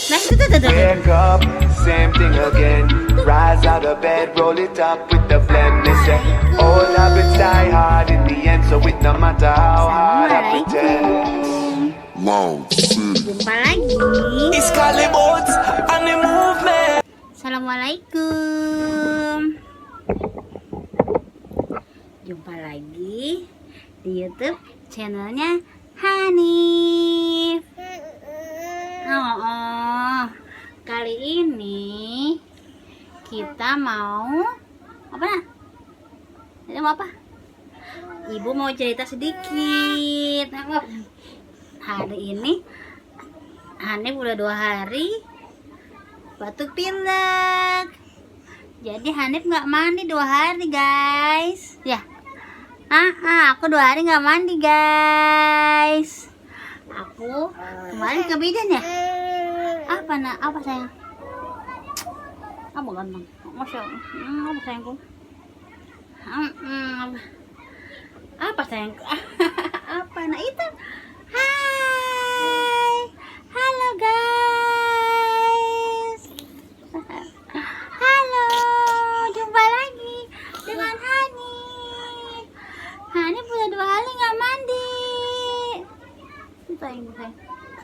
Nah, itu. Wake up, same thing again. Rise out of bed, roll it up with the blend. They say, old habits die hard in the end, so it no matter how hard I pretend. Jumpa lagi. It's Calibut and the movement. Assalamualaikum. Jumpa lagi di YouTube channelnya Hanif. Kali ini kita mau apa? Ini mau apa? Ibu mau cerita sedikit. Hari ini Hanif udah 2 hari batuk pilek. Jadi Hanif nggak mandi 2 hari guys. Ya. Aku 2 hari nggak mandi guys. Aku kemarin ke bidan ya. Apa sayang? Apa ganteng? Masya Allah. Apa sayangku? Apa sayangku? Apa itu? Hai. Halo guys. Halo. Jumpa lagi dengan Hani. Hani udah 2 hari nggak mandi.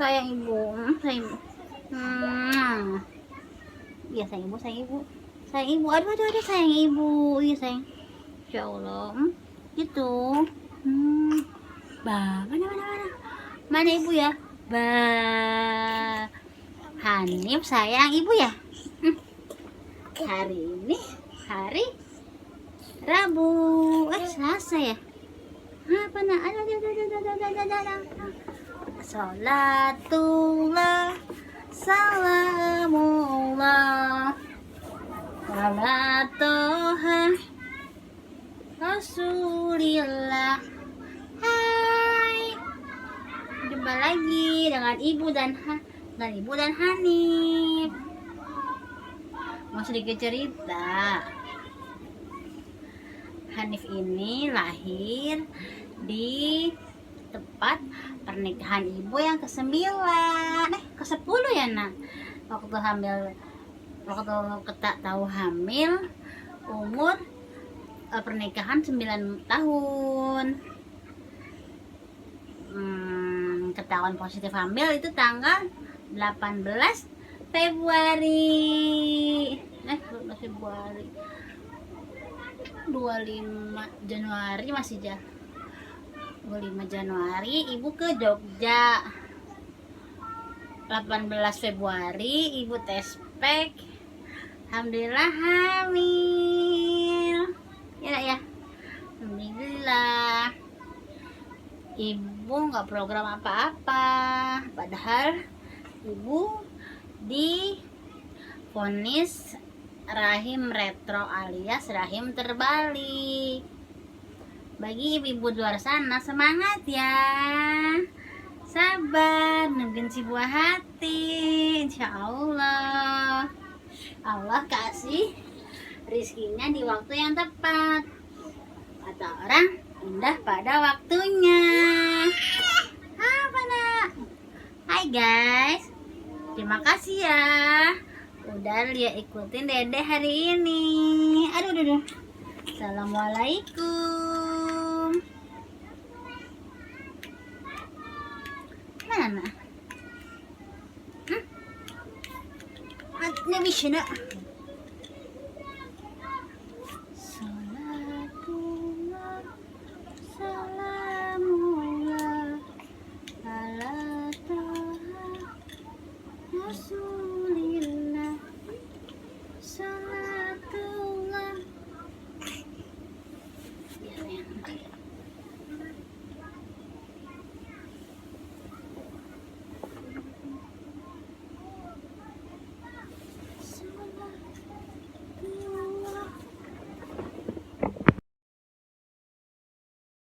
Sayang ibu. Iya sayang ibu. Aduh sayang ibu. Iya sayang. Ya Allah. Gitu. Mana ibu ya? Hanif sayang ibu ya. Hari ini hari Rabu. Selasa ya. Apa nak? Ada. Salatullah salamullah ala toha Rasulillah. Hai, jumpa lagi dengan ibu dan Hanif. Mau sedikit cerita. Hanif ini lahir di tepat pernikahan ibu yang ke-9, ke-10 ya nak. Waktu kita tahu hamil, umur pernikahan 9 tahun. Ketahuan positif hamil itu tanggal 18 Februari. 25 Januari masih 25 Januari ibu ke Jogja. 18 Februari ibu tes pack. Alhamdulillah hamil. Ya. Alhamdulillah. Ibu nggak program apa-apa. Padahal ibu divonis rahim retro alias rahim terbalik. Bagi ibu-ibu di luar sana, semangat ya, sabar, nungguin si buah hati. Insya Allah kasih rizkinya di waktu yang tepat. Kata orang, indah pada waktunya. Apa nak? Hai guys, terima kasih ya udah ikutin Dede hari ini. Aduh. Assalamualaikum. Mana? Ini bisa nak?